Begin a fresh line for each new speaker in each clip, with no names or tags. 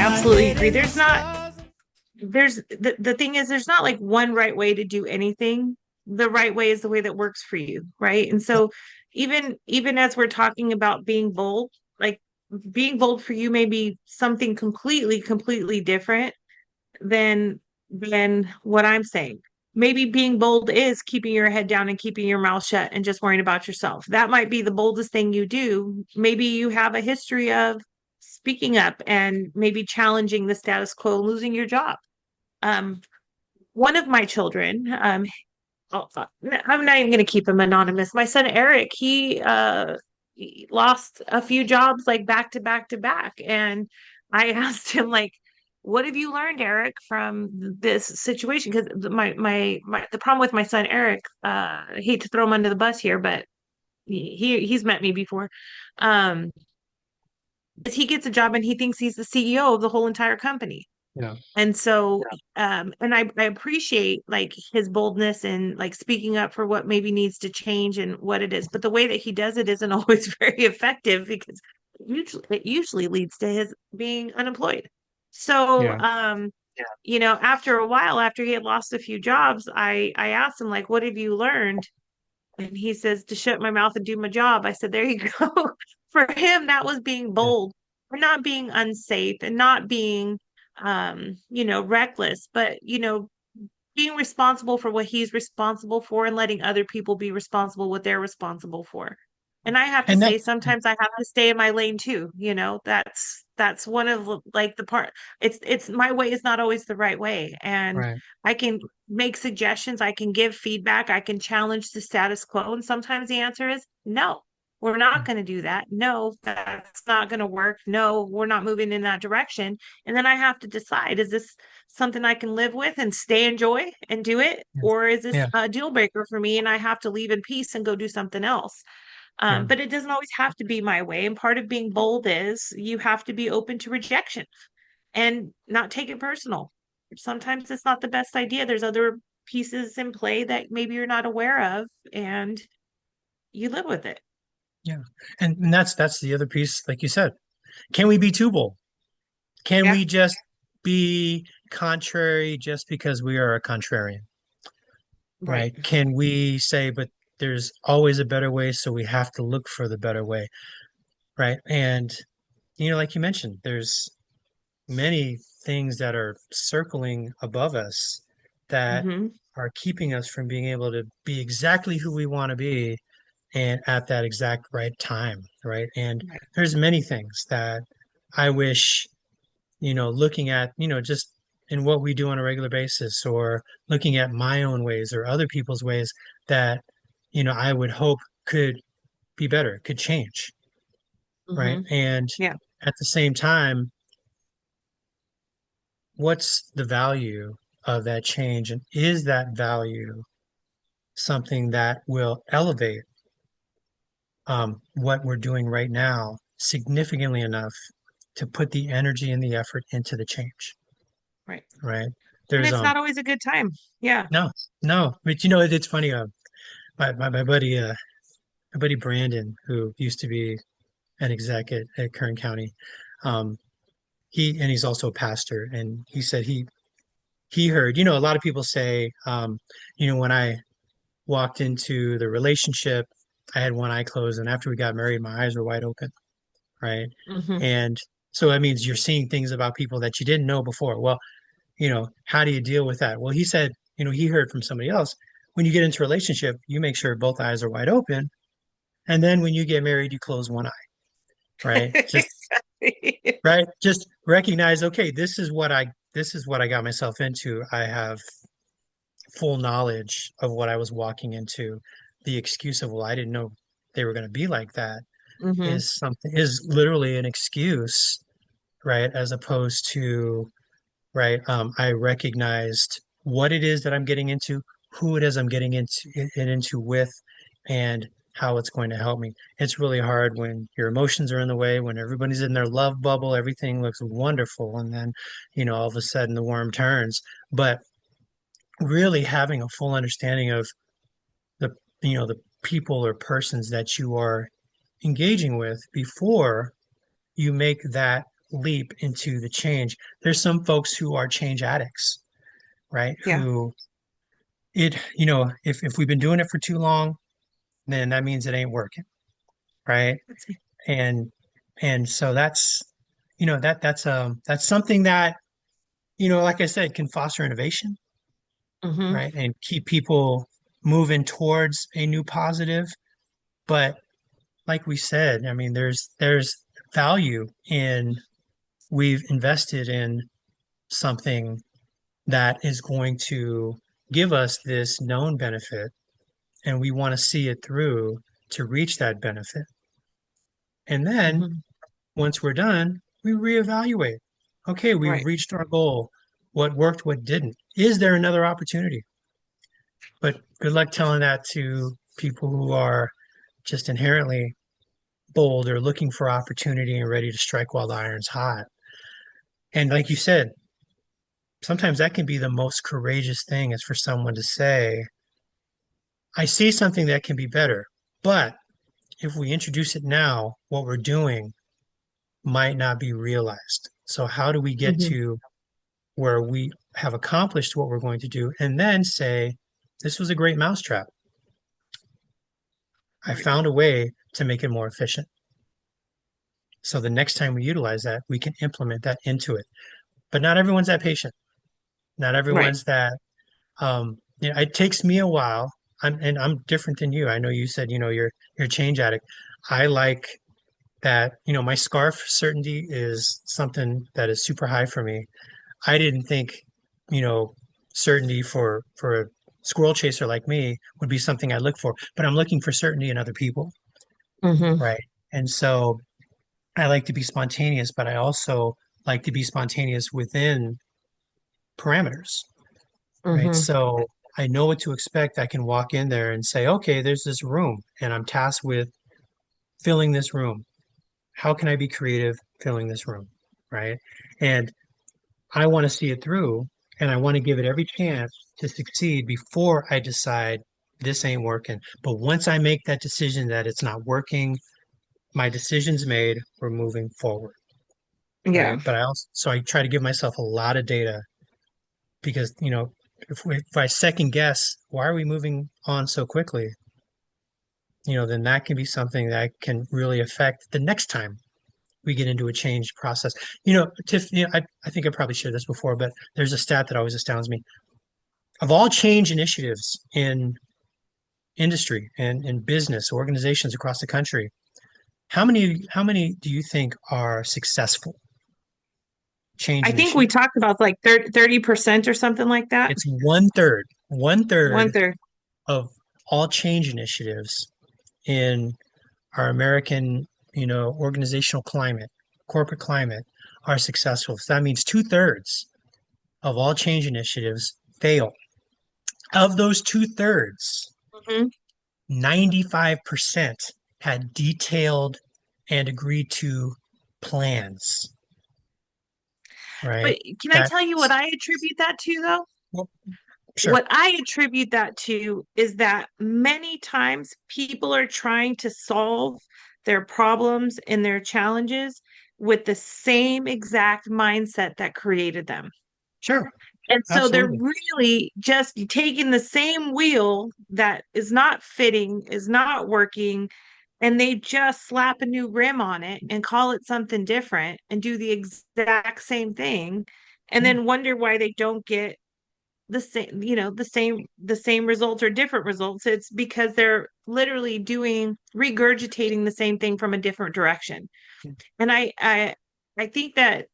absolutely agree. There's the thing is, there's not like one right way to do anything. The right way is the way that works for you, right? And so even as we're talking about being bold, like being bold for you may be something completely different than what I'm saying. Maybe being bold is keeping your head down and keeping your mouth shut and just worrying about yourself. That might be the boldest thing you do. Maybe you have a history of speaking up and maybe challenging the status quo, losing your job. Um, one of my children, I'm not even going to keep him anonymous. My son Eric, he lost a few jobs like back to back to back, and I asked him like, "What have you learned, Eric, from this situation?" Because the problem with my son Eric, I hate to throw him under the bus here, but he's met me before. Um, is he gets a job and he thinks he's the CEO of the whole entire company.
Yeah.
And so, and I appreciate like his boldness and like speaking up for what maybe needs to change and what it is. But the way that he does it isn't always very effective because it usually leads to his being unemployed. So,
Yeah.
after a while, after he had lost a few jobs, I asked him like, "What have you learned?" And he says, "To shut my mouth and do my job." I said, "There you go." For him, that was being
Yeah.
bold, for not being unsafe and not being, reckless, but, being responsible for what he's responsible for and letting other people be responsible what they're responsible for. And I have to
And that,
say, sometimes I have to stay in my lane too. That's one of like the part. It's my way is not always the right way, and
right.
I can make suggestions, I can give feedback, I can challenge the status quo, and sometimes the answer is no. We're not going to do that. No, that's not going to work. No, we're not moving in that direction. And then I have to decide, is this something I can live with and stay in joy and do it?
Yeah.
Or is this
Yeah.
a deal breaker for me and I have to leave in peace and go do something else?
Yeah.
But it doesn't always have to be my way. And part of being bold is you have to be open to rejection and not take it personal. Sometimes it's not the best idea. There's other pieces in play that maybe you're not aware of, and you live with it.
Yeah. And that's the other piece, like you said. Can we be too bold? Can
Yeah.
we just be contrary just because we are a contrarian,
Right.
right? Can we say, but there's always a better way, so we have to look for the better way, right? And like you mentioned, there's many things that are circling above us that
Hmm.
are keeping us from being able to be exactly who we want to be and at that exact right time, right? And
Right.
there's many things that I wish, looking at, just in what we do on a regular basis or looking at my own ways or other people's ways that, I would hope could be better, could change, right?
Hmm.
And
Yeah.
at the same time, what's the value of that change? And is that value something that will elevate what we're doing right now significantly enough to put the energy and the effort into the change,
Right.
right?
And
There's
it's not always a good time. Yeah.
no, no, but it's funny. My buddy Brandon, who used to be an exec at Kern County, um, he's also a pastor, and he said he heard, a lot of people say, when I walked into the relationship, I had one eye closed, and after we got married, my eyes were wide open, right?
Hmm.
And so that means you're seeing things about people that you didn't know before. Well, how do you deal with that? Well, he said, he heard from somebody else, when you get into a relationship, you make sure both eyes are wide open. And then when you get married, you close one eye, right? Just
Exactly.
right. Just recognize, okay, this is what I got myself into. I have full knowledge of what I was walking into. The excuse of, well, I didn't know they were going to be like that
Hmm.
is literally an excuse, right? As opposed to, right, I recognized what it is that I'm getting into, who it is I'm getting into with, and how it's going to help me. It's really hard when your emotions are in the way, when everybody's in their love bubble, everything looks wonderful, and then, all of a sudden the worm turns. But really having a full understanding of the, the people or persons that you are engaging with before you make that leap into the change. There's some folks who are change addicts, right?
Yeah.
If we've been doing it for too long, then that means it ain't working, right?
That's it.
And and so that's something that, like I said, can foster innovation,
Hmm.
right? And keep people moving towards a new positive. But like we said, I mean, there's value in we've invested in something that is going to give us this known benefit, and we want to see it through to reach that benefit. And then
Hmm.
once we're done, we reevaluate. Okay, we
Right.
reached our goal. What worked, what didn't? Is there another opportunity? But good luck telling that to people who are just inherently bold or looking for opportunity and ready to strike while the iron's hot. And like you said, sometimes that can be the most courageous thing is for someone to say, I see something that can be better, but if we introduce it now, what we're doing might not be realized. So how do we get
Hmm.
to where we have accomplished what we're going to do and then say, this was a great mousetrap. I
Right.
found a way to make it more efficient. So the next time we utilize that, we can implement that into it. But not everyone's that patient. Not
Right.
everyone's that it takes me a while. I'm different than you. I know you said, you're a change addict. I like that, my scarf certainty is something that is super high for me. I didn't think, you know, certainty for a squirrel chaser like me would be something I look for, but I'm looking for certainty in other people,
Hmm.
right? And so I like to be spontaneous, but I also like to be spontaneous within parameters, right?
Hmm.
So I know what to expect. I can walk in there and say, okay, there's this room, and I'm tasked with filling this room. How can I be creative filling this room, right? And I want to see it through, and I want to give it every chance to succeed before I decide this ain't working. But once I make that decision that it's not working, my decision's made, we're moving forward,
Yeah.
right? But I try to give myself a lot of data because, if I second guess, why are we moving on so quickly? Then that can be something that can really affect the next time we get into a change process. Tiff, I think I probably shared this before, but there's a stat that always astounds me. Of all change initiatives in industry and in business organizations across the country, how many do you think are successful change
I think we
initiatives?
talked about like 30% or something like that.
It's one third. One
One
third
third.
of all change initiatives in our American, organizational climate, corporate climate are successful. So that means two-thirds of all change initiatives fail. Of those two-thirds,
Hmm.
95% had detailed and agreed to plans, right?
But can I tell you what
That's
I attribute that to, though?
well, sure,
What I attribute that to is that many times people are trying to solve their problems and their challenges with the same exact mindset that created them.
sure,
And so they're
absolutely.
really just taking the same wheel that is not fitting, is not working, and they just slap a new rim on it and call it something different and do the exact same thing and
Yeah.
then wonder why they don't get the same, the same results or different results. It's because they're literally doing regurgitating the same thing from a different direction. And I think that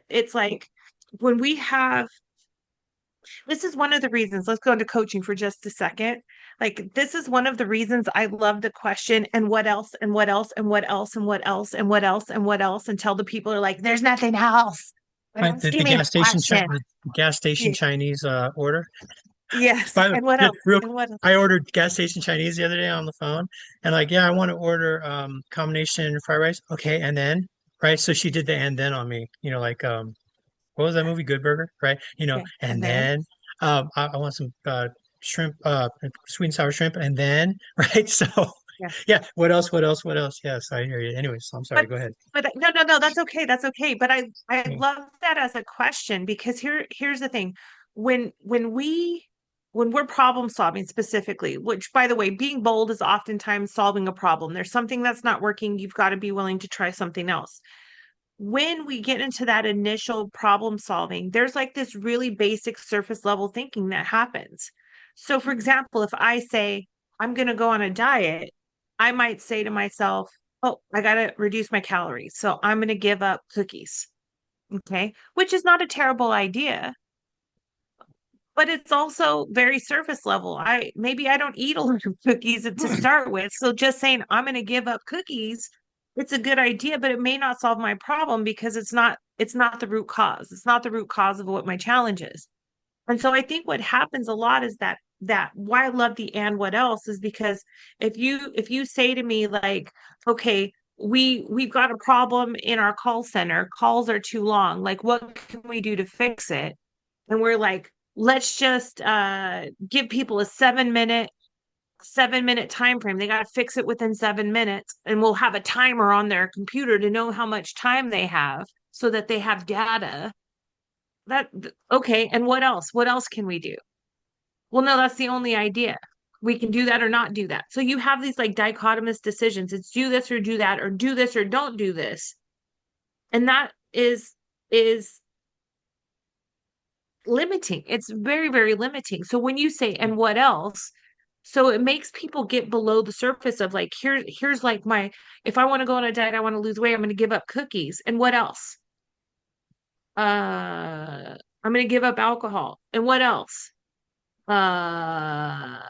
it's like when we have this is one of the reasons, let's go into coaching for just a second. Like, this is one of the reasons I love the question, and what else, and what else, and what else, and what else, and what else, and what else, until the people are like, there's nothing else. But
Right,
just give me the question.
the gas station
Yeah.
Chinese order.
Yes.
By the
And what
just
else?
real,
And what else?
I ordered gas station Chinese the other day on the phone, and like, yeah, I want to order combination fried rice. Okay, and then right, so she did the and then on me. Like what was that movie, Good Burger, right?
Okay.
And
And then,
then I want some shrimp, sweet and sour shrimp, and then right, so.
Yeah.
Yeah. What else? What else? What else? Yes, I hear you. Anyways, I'm sorry.
But
Go ahead.
no, no, no, that's okay. That's okay. But I
Yeah.
love that as a question because here's the thing. When we're problem solving specifically, which by the way, being bold is oftentimes solving a problem. There's something that's not working, you've got to be willing to try something else. When we get into that initial problem solving, there's like this really basic surface level thinking that happens. So, for example, if I say, I'm going to go on a diet, I might say to myself, oh, I got to reduce my calories. So I'm going to give up cookies. Okay. Which is not a terrible idea, but it's also very surface level. Maybe I don't eat a lot of cookies to start with. So just saying I'm going to give up cookies, it's a good idea, but it may not solve my problem because it's not the root cause. It's not the root cause of what my challenge is. And so I think what happens a lot is that why I love the and what else is because if you say to me like, okay, we've got a problem in our call center, calls are too long. Like, what can we do to fix it? And we're like, let's just give people a 7-minute time frame. They got to fix it within 7 minutes, and we'll have a timer on their computer to know how much time they have so that they have data. That okay, and what else? What else can we do? Well, no, that's the only idea. We can do that or not do that. So you have these like dichotomous decisions. It's do this or do that, or do this or don't do this. And that is limiting. It's very, very limiting. So when you say, and what else? So it makes people get below the surface of like, here's like if I want to go on a diet, I want to lose weight, I'm going to give up cookies. And what else? I'm going to give up alcohol. And what else? I'm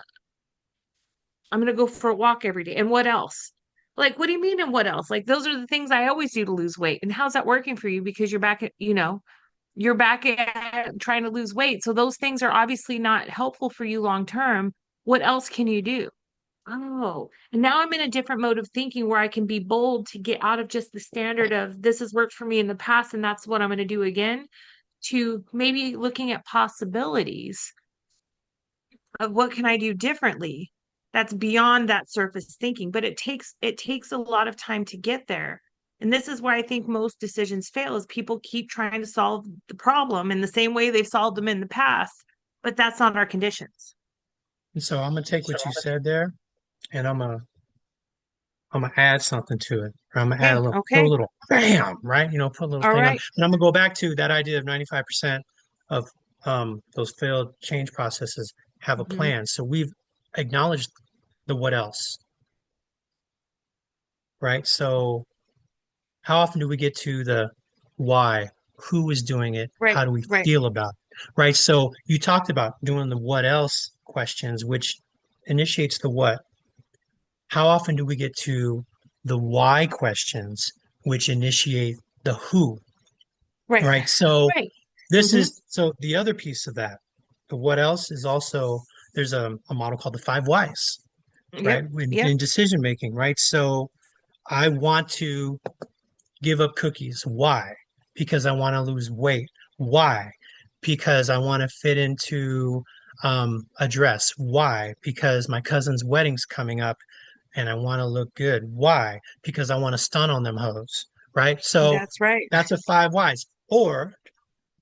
going to go for a walk every day. And what else? Like, what do you mean? And what else? Like, those are the things I always do to lose weight. And how's that working for you? Because you're back at, you're back at trying to lose weight. So those things are obviously not helpful for you long term. What else can you do? Oh, and now I'm in a different mode of thinking where I can be bold to get out of just the standard of this has worked for me in the past and that's what I'm going to do again, to maybe looking at possibilities of what can I do differently that's beyond that surface thinking. But it takes a lot of time to get there. And this is why I think most decisions fail is people keep trying to solve the problem in the same way they've solved them in the past, but that's not our conditions.
And so I'm gonna take what you said there, and I'm gonna add something to it, or I'm gonna add a
Okay,
little, put a
okay.
little bam, right? Put a little
All
thing on,
right.
and I'm gonna go back to that idea of 95% of those failed change processes have a
Mhm.
plan. So we've acknowledged the what else, right? So how often do we get to the why? Who is doing it?
Right,
How do we
right.
feel about it? Right? So you talked about doing the what else questions, which initiates the what. How often do we get to the why questions, which initiate the who?
Right.
Right. So
Right.
this
Hmm.
is so the other piece of that. The what else is also there's a model called the five whys, right?
Yep. Yep.
In decision making, right? So I want to give up cookies. Why? Because I want to lose weight. Why? Because I want to fit into a dress. Why? Because my cousin's wedding's coming up and I want to look good. Why? Because I want to stun on them hoes. Right? So
That's right.
that's a five whys. Or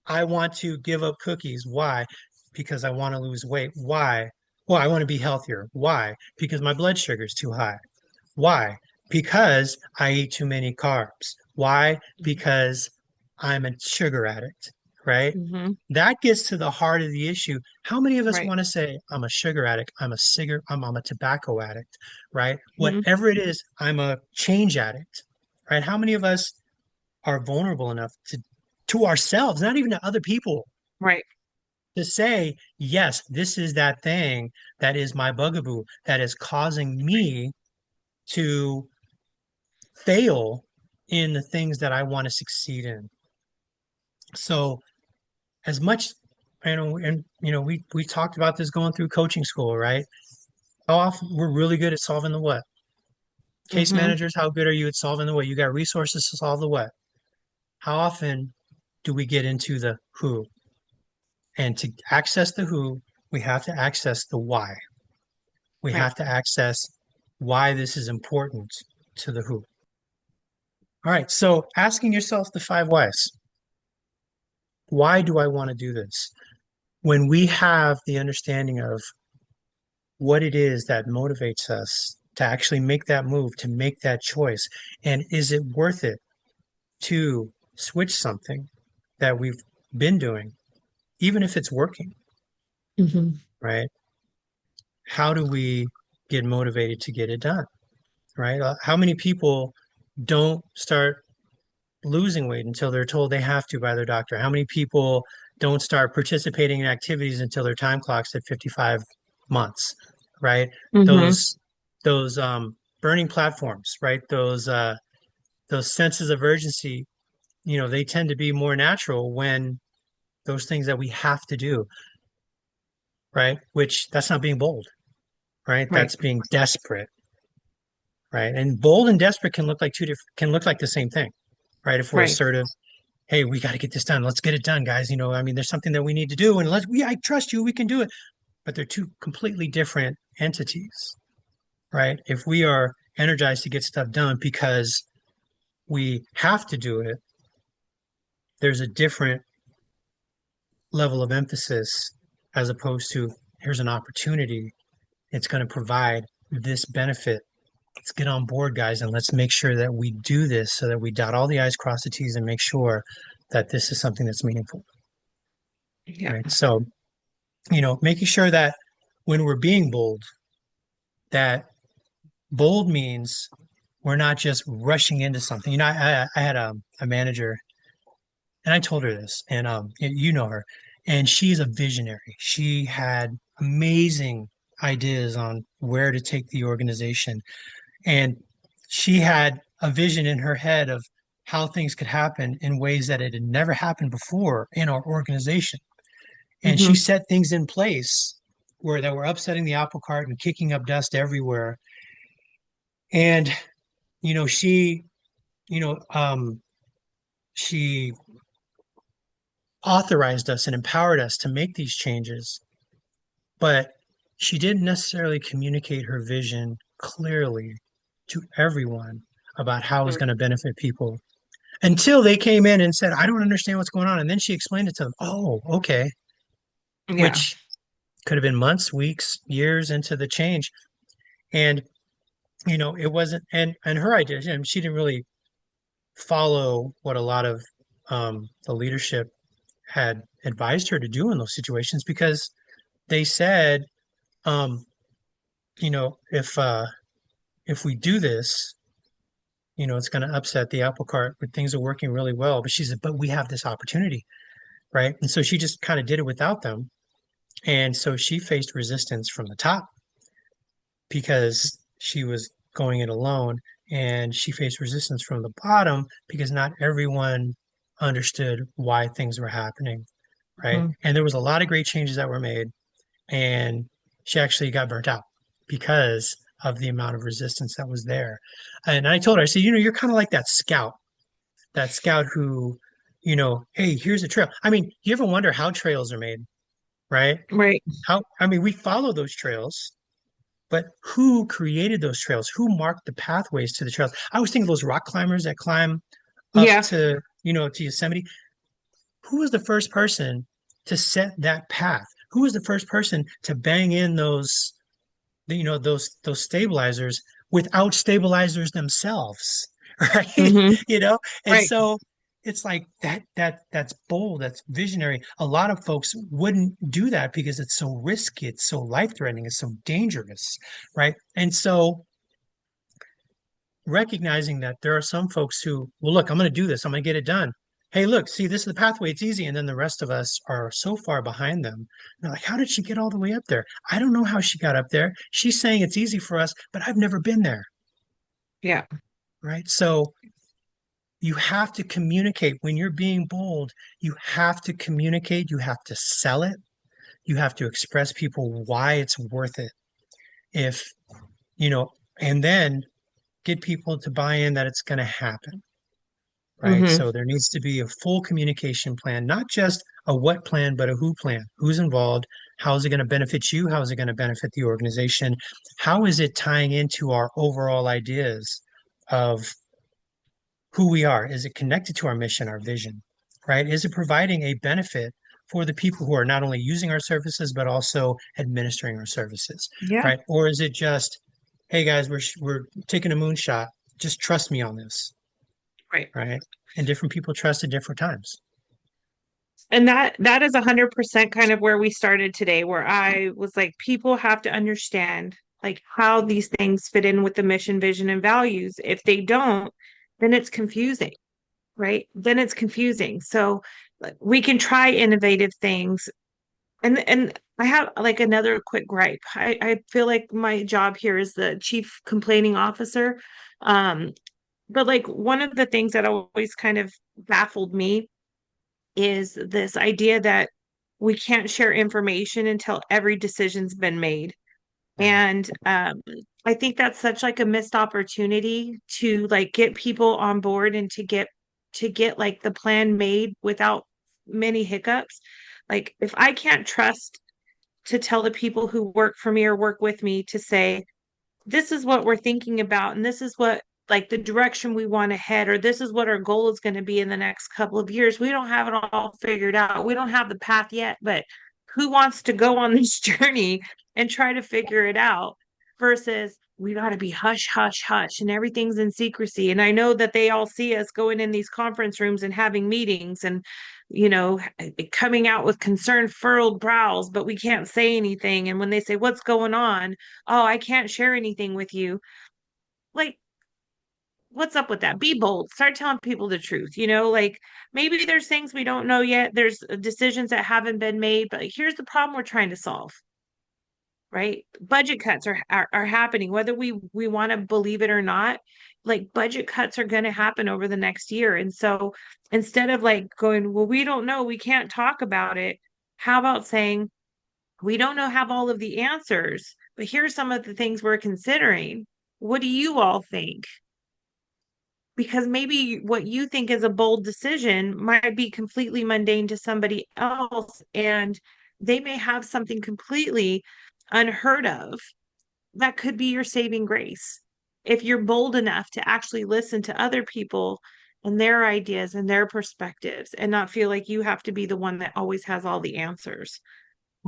I want to give up cookies. Why? Because I want to lose weight. Why? Well, I want to be healthier. Why? Because my blood sugar is too high. Why? Because I eat too many carbs. Why? Because I'm a sugar addict, right?
Hmm.
That gets to the heart of the issue. How many of us
Right.
want to say, I'm a sugar addict, I'm a tobacco addict, right?
Hmm.
Whatever it is, I'm a change addict, right? How many of us are vulnerable enough to ourselves, not even to other people,
Right.
to say, yes, this is that thing that is my bugaboo that is causing me to fail in the things that I want to succeed in. So as much, we talked about this going through coaching school, right? How often we're really good at solving the what? Case
Hmm.
managers, how good are you at solving the what? You got resources to solve the what? How often do we get into the who? And to access the who, we have to access the why. We
Right.
have to access why this is important to the who. All right, so asking yourself the five whys. Why do I want to do this? When we have the understanding of what it is that motivates us to actually make that move, to make that choice, and is it worth it to switch something that we've been doing, even if it's working,
Hmm.
right? How do we get motivated to get it done, right? How many people don't start losing weight until they're told they have to by their doctor? How many people don't start participating in activities until their time clock's at 55 months, right?
Hmm.
Those burning platforms, right? Those senses of urgency, they tend to be more natural when those things that we have to do, right? Which that's not being bold, right?
Right.
That's being desperate, right? And bold and desperate can look like two different, can look like the same thing, right? If we're
Right.
assertive, hey, we got to get this done. Let's get it done, guys. I mean, there's something that we need to do, and I trust you, we can do it. But they're two completely different entities, right? If we are energized to get stuff done because we have to do it, there's a different level of emphasis as opposed to here's an opportunity. It's going to provide this benefit. Let's get on board, guys, and let's make sure that we do this so that we dot all the I's, cross the T's, and make sure that this is something that's meaningful,
Yeah.
right? So, making sure that when we're being bold, that bold means we're not just rushing into something. I had a manager, and I told her this, and you know her, and she's a visionary. She had amazing ideas on where to take the organization, and she had a vision in her head of how things could happen in ways that it had never happened before in our organization. And she
Hmm.
set things in place where that were upsetting the apple cart and kicking up dust everywhere. And you know, she, you know, she authorized us and empowered us to make these changes, but she didn't necessarily communicate her vision clearly to everyone about how it was going to benefit people until they came in and said, I don't understand what's going on. And then she explained it to them. Oh, okay.
Yeah.
Which could have been months, weeks, years into the change. And, it wasn't, and her idea, and she didn't really follow what a lot of the leadership had advised her to do in those situations because they said, um, if we do this, it's going to upset the apple cart, but things are working really well. But she said, but we have this opportunity, right? And so she just kind of did it without them. And so she faced resistance from the top because she was going it alone. And she faced resistance from the bottom because not everyone understood why things were happening, right?
Hmm.
And there was a lot of great changes that were made. And she actually got burnt out because of the amount of resistance that was there. And I told her, I said, you're kind of like that scout who, hey, here's a trail. I mean, you ever wonder how trails are made, right?
Right.
I mean, we follow those trails, but who created those trails? Who marked the pathways to the trails? I was thinking those rock climbers that climb up
Yeah.
to Yosemite. Who was the first person to set that path? Who was the first person to bang in those stabilizers without stabilizers themselves, right?
Hmm.
you know, and
Right.
so it's like that's bold, that's visionary. A lot of folks wouldn't do that because it's so risky, it's so life-threatening, it's so dangerous, right? And so recognizing that there are some folks who, well, look, I'm going to do this, I'm going to get it done. Hey, look, see, this is the pathway, it's easy. And then the rest of us are so far behind them. They're like, how did she get all the way up there? I don't know how she got up there. She's saying it's easy for us, but I've never been there.
Yeah.
Right. So you have to communicate when you're being bold. You have to communicate. You have to sell it. You have to express people why it's worth it. If, you know, and then get people to buy in that it's going to happen. Right.
Hmm.
So there needs to be a full communication plan, not just a what plan, but a who plan. Who's involved? How is it going to benefit you? How is it going to benefit the organization? How is it tying into our overall ideas of who we are? Is it connected to our mission, our vision, right? Is it providing a benefit for the people who are not only using our services, but also administering our services,
Yeah.
right? Or is it just, hey guys, we're taking a moonshot. Just trust me on this,
Right.
right? And different people trust at different times.
And that is 100% kind of where we started today, where I was like, people have to understand like how these things fit in with the mission, vision, and values. If they don't, then it's confusing, right? Then it's confusing. So like, we can try innovative things. And I have like another quick gripe. I feel like my job here is the chief complaining officer. Um, but like one of the things that always kind of baffled me is this idea that we can't share information until every decision's been made. And I think that's such like a missed opportunity to like get people on board and to get like the plan made without many hiccups. Like if I can't trust to tell the people who work for me or work with me to say, this is what we're thinking about, and this is what like the direction we want to head, or this is what our goal is going to be in the next couple of years. We don't have it all figured out. We don't have the path yet, but who wants to go on this journey and try to figure it out versus we got to be hush, hush, hush, and everything's in secrecy. And I know that they all see us going in these conference rooms and having meetings and, coming out with concerned, furrowed brows, but we can't say anything. And when they say, what's going on? Oh, I can't share anything with you. Like, what's up with that? Be bold. Start telling people the truth. Like maybe there's things we don't know yet. There's decisions that haven't been made, but here's the problem we're trying to solve, right? Budget cuts are happening, whether we want to believe it or not. Like budget cuts are going to happen over the next year. And so instead of like going, well, we don't know, we can't talk about it, how about saying, we don't know have all of the answers, but here's some of the things we're considering. What do you all think? Because maybe what you think is a bold decision might be completely mundane to somebody else, and they may have something completely unheard of that could be your saving grace. If you're bold enough to actually listen to other people and their ideas and their perspectives and not feel like you have to be the one that always has all the answers.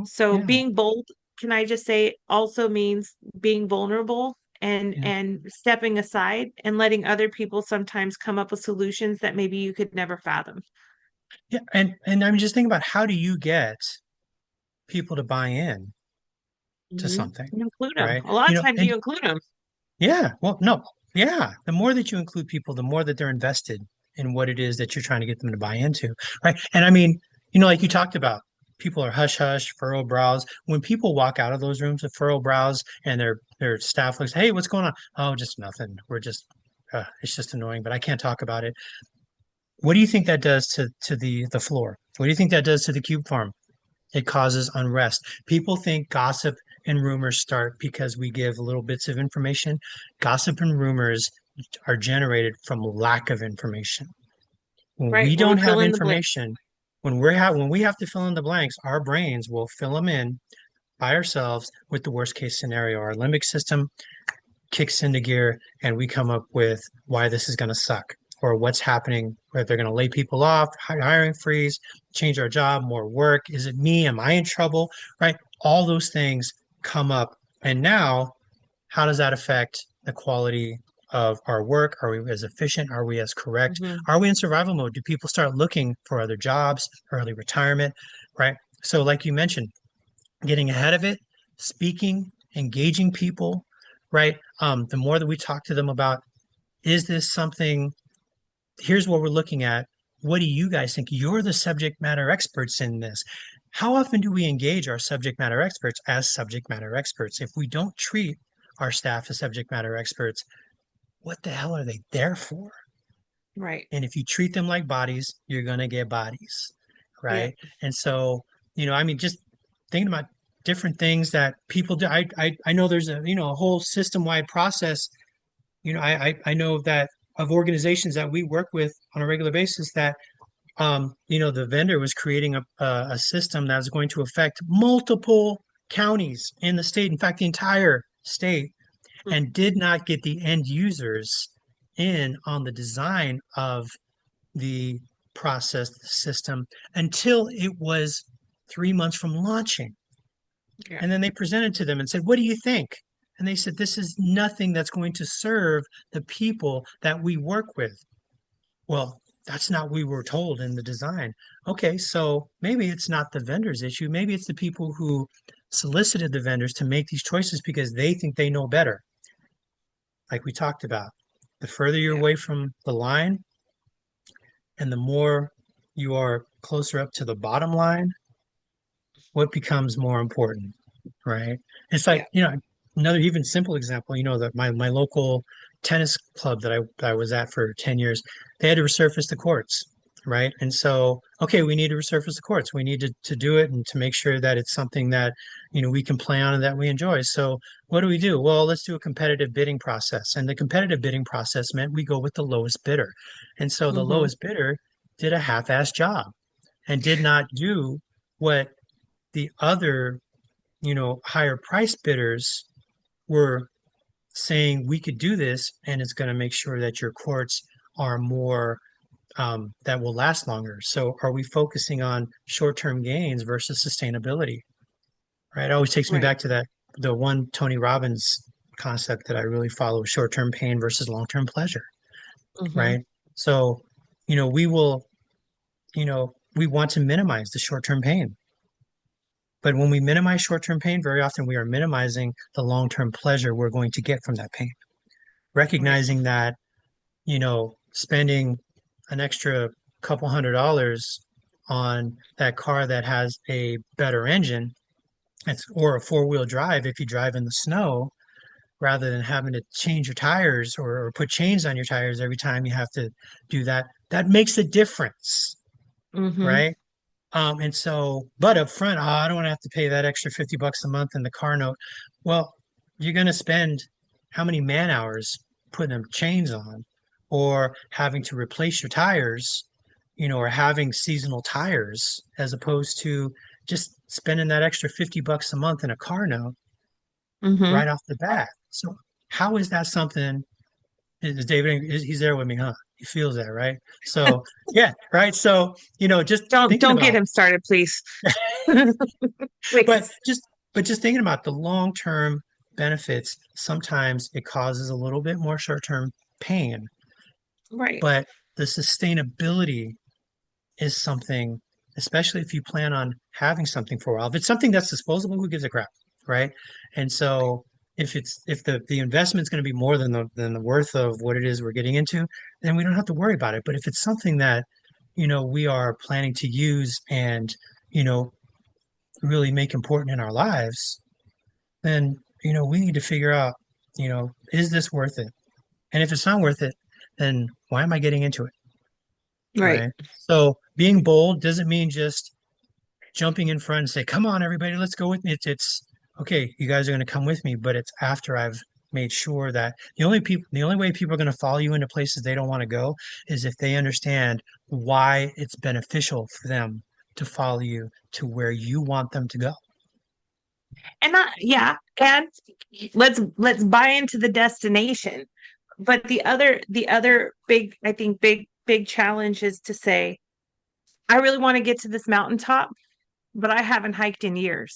So
Yeah,
being bold, can I just say, also means being vulnerable and
yeah,
and stepping aside and letting other people sometimes come up with solutions that maybe you could never fathom.
yeah. And I'm just thinking about how do you get people to buy in to something,
Include them.
right?
A lot of times
And
you include them.
yeah, well, no, yeah. The more that you include people, the more that they're invested in what it is that you're trying to get them to buy into, right? And I mean, like you talked about, people are hush hush, furrow brows. When people walk out of those rooms with furrow brows and their staff looks, hey, what's going on? Oh, just nothing. We're just, it's just annoying, but I can't talk about it. What do you think that does to the floor? What do you think that does to the cube farm? It causes unrest. People think gossip and rumors start because we give little bits of information. Gossip and rumors are generated from lack of information. When
Right.
we
When we
don't
fill
have
in the blank.
information, when we have to fill in the blanks, our brains will fill them in by ourselves with the worst case scenario. Our limbic system kicks into gear and we come up with why this is going to suck or what's happening, whether they're going to lay people off, hiring freeze, change our job, more work. Is it me? Am I in trouble? Right? All those things come up. And now, how does that affect the quality of our work? Are we as efficient? Are we as correct?
Mhm.
Are we in survival mode? Do people start looking for other jobs, early retirement? Right? So, like you mentioned, getting ahead of it, speaking, engaging people, right? The more that we talk to them about, is this something, here's what we're looking at. What do you guys think? You're the subject matter experts in this. How often do we engage our subject matter experts as subject matter experts? If we don't treat our staff as subject matter experts, what the hell are they there for?
Right.
And if you treat them like bodies, you're going to get bodies,
Yeah.
right? And so, I mean, just thinking about different things that people do. I know there's a whole system-wide process. I know that of organizations that we work with on a regular basis that the vendor was creating a system that was going to affect multiple counties in the state, in fact, the entire state, and did not get the end users in on the design of the process system until it was 3 months from launching.
Yeah.
And then they presented to them and said, "What do you think?" And they said, "This is nothing that's going to serve the people that we work with." Well, that's not what we were told in the design. Okay, so maybe it's not the vendor's issue. Maybe it's the people who solicited the vendors to make these choices because they think they know better. Like we talked about, the further you're
Yeah.
away from the line and the more you are closer up to the bottom line, what becomes more important, right? It's like,
Yeah.
another even simple example, that my local tennis club that I was at for 10 years, they had to resurface the courts, right? And so, okay, we need to resurface the courts. We need to do it and to make sure that it's something that, we can play on and that we enjoy. So what do we do? Well, let's do a competitive bidding process. And the competitive bidding process meant we go with the lowest bidder. And so the
Mm-hmm.
lowest bidder did a half-ass job and did not do what the other, higher price bidders were saying we could do this and it's going to make sure that your courts are more that will last longer. So are we focusing on short-term gains versus sustainability? Right? It always takes me
Right.
back to the one Tony Robbins concept that I really follow, short-term pain versus long-term pleasure,
Mm-hmm.
right? So, we will, we want to minimize the short-term pain. But when we minimize short-term pain, very often we are minimizing the long-term pleasure we're going to get from that pain.
Right.
Recognizing that, spending an extra couple $100s on that car that has a better engine, or a four-wheel drive if you drive in the snow, rather than having to change your tires or put chains on your tires every time you have to do that, that makes a difference,
Mm-hmm.
right? And so, but up front, I don't want to have to pay that extra $50 a month in the car note. Well, you're going to spend how many man hours putting them chains on or having to replace your tires, or having seasonal tires as opposed to just spending that extra $50 a month in a car note
Mm-hmm.
right off the bat. So how is that something? Is David, he's there with me, huh? He feels that, right? So yeah, right. So, just thinking
Don't get
about
him started, please.
But
Please.
just thinking about the long-term benefits, sometimes it causes a little bit more short-term pain,
Right.
but the sustainability is something, especially if you plan on having something for a while. If it's something that's disposable, who gives a crap, right? And so if the investment's going to be more than the worth of what it is we're getting into, then we don't have to worry about it. But if it's something that, we are planning to use and, you know, really make important in our lives, then we need to figure out, is this worth it? And if it's not worth it, then why am I getting into it?
Right.
Right. So being bold doesn't mean just jumping in front and say, "Come on, everybody, let's go with me." It's okay. You guys are going to come with me, but it's after I've made sure that the only way people are going to follow you into places they don't want to go is if they understand why it's beneficial for them to follow you to where you want them to go.
And not, yeah, and let's buy into the destination. But the other big, I think big challenge is to say, I really want to get to this mountaintop, but I haven't hiked in years.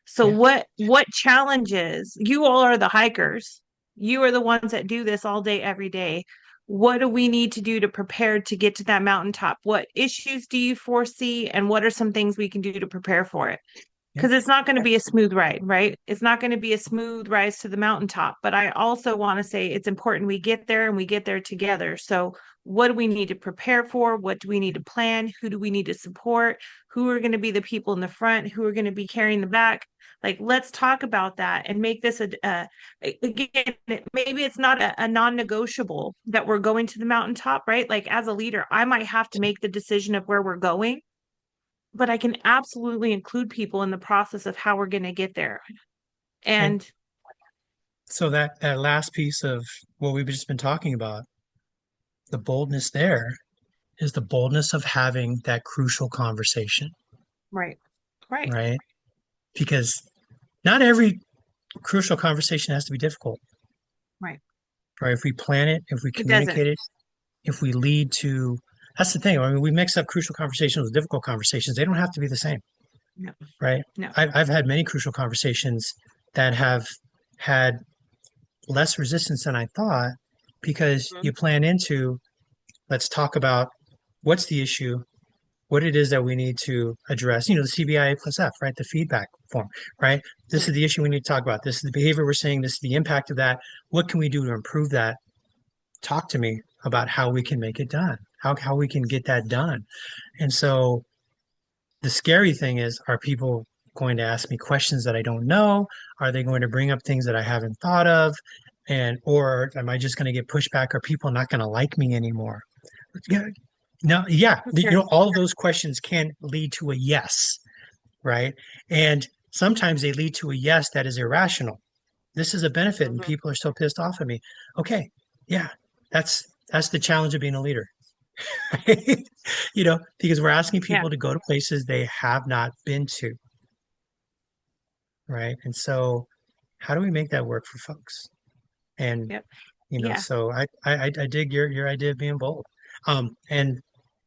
So
Yeah.
what challenges? You all are the hikers. You are the ones that do this all day, every day. What do we need to do to prepare to get to that mountaintop? What issues do you foresee? And what are some things we can do to prepare for it?
Yeah.
Because it's not going to be a smooth ride, right? It's not going to be a smooth rise to the mountaintop. But I also want to say it's important we get there and we get there together. So, what do we need to prepare for? What do we need to plan? Who do we need to support? Who are going to be the people in the front? Who are going to be carrying the back? Like, let's talk about that and make this again, maybe it's not a non-negotiable that we're going to the mountaintop, right? Like, as a leader, I might have to make the decision of where we're going, but I can absolutely include people in the process of how we're going to get there.
And
And
so that last piece of what we've just been talking about, the boldness there is the boldness of having that crucial conversation,
Right. Right.
right? Because not every crucial conversation has to be difficult,
Right.
right? If we plan it, if we
It doesn't.
communicate it, if we lead to, that's the thing. I mean, we mix up crucial conversations with difficult conversations. They don't have to be the same,
No.
right?
No.
I've had many crucial conversations that have had less resistance than I thought because you
Mhm.
plan into, let's talk about what's the issue, what it is that we need to address. You know, the CBIA plus F, right? The feedback form, right? This is
Right.
the issue we need to talk about. This is the behavior we're seeing. This is the impact of that. What can we do to improve that? Talk to me about how we can make it done, how we can get that done. And so the scary thing is, are people going to ask me questions that I don't know? Are they going to bring up things that I haven't thought of? And or am I just going to get pushback? Are people not going to like me anymore? Yeah, no, yeah, you
Sure.
know, all of those questions can lead to a yes, right? And sometimes they lead to a yes that is irrational. This is a benefit, and
Mhm.
people are so pissed off at me. Okay, yeah, that's the challenge of being a leader. You know, because we're asking
Yeah.
people to go to places they have not been to, right? And so, how do we make that work for folks? And
Yep.
you know,
Yeah.
so I dig your idea of being bold, and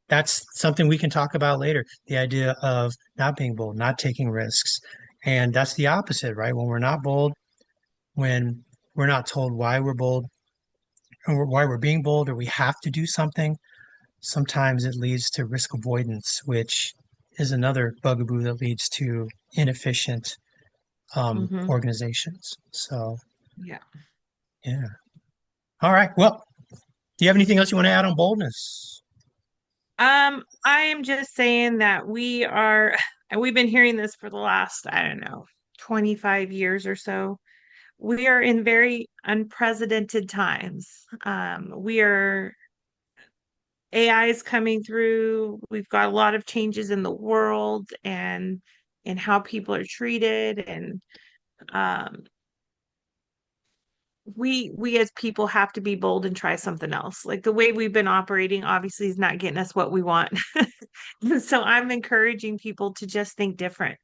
that's something we can talk about later. The idea of not being bold, not taking risks, and that's the opposite, right? When we're not bold, when we're not told why we're bold, or why we're being bold, or we have to do something, sometimes it leads to risk avoidance, which is another bugaboo that leads to inefficient
Hmm.
organizations. So,
Yeah.
yeah. All right. Well, do you have anything else you want to add on boldness?
I am just saying that we are, and we've been hearing this for the last, I don't know, 25 years or so. We are in very unprecedented times. We are AI is coming through. We've got a lot of changes in the world and how people are treated, and um, we as people have to be bold and try something else. Like the way we've been operating, obviously, is not getting us what we want. So I'm encouraging people to just think different.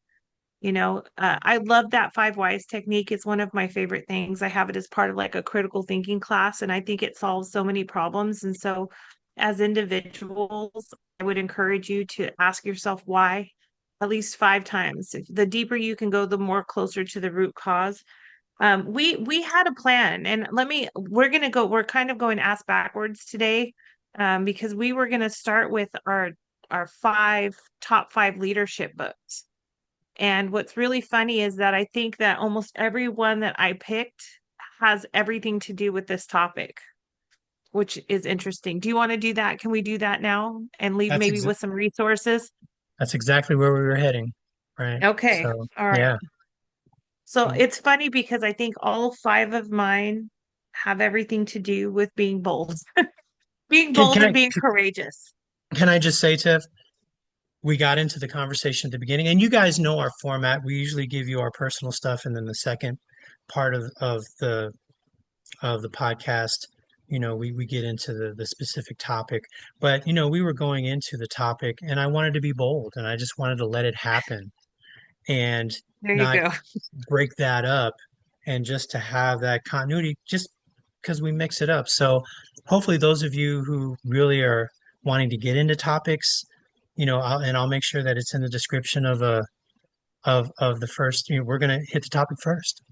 I love that five whys technique. It's one of my favorite things. I have it as part of like a critical thinking class, and I think it solves so many problems. And so, as individuals, I would encourage you to ask yourself why at least 5 times. The deeper you can go, the more closer to the root cause. We had a plan, and we're kind of going ass backwards today, because we were gonna start with our top five leadership books. And what's really funny is that I think that almost every one that I picked has everything to do with this topic, which is interesting. Do you want to do that? Can we do that now and leave
That's
maybe
exa
with some resources?
that's exactly where we were heading, right?
Okay.
So,
All right.
yeah.
So
Yeah.
it's funny because I think all five of mine have everything to do with being bold, being
Can
bold
can
and
I
being courageous.
can I just say, Tiff, we got into the conversation at the beginning, and you guys know our format. We usually give you our personal stuff, and then the second part of the podcast, you know, we get into the specific topic. But you know, we were going into the topic, and I wanted to be bold, and I just wanted to let it happen and
There you
not
go.
break that up, and just to have that continuity, just because we mix it up. So hopefully, those of you who really are wanting to get into topics, you know, I'll make sure that it's in the description of a of the first. You know, we're gonna hit the topic first,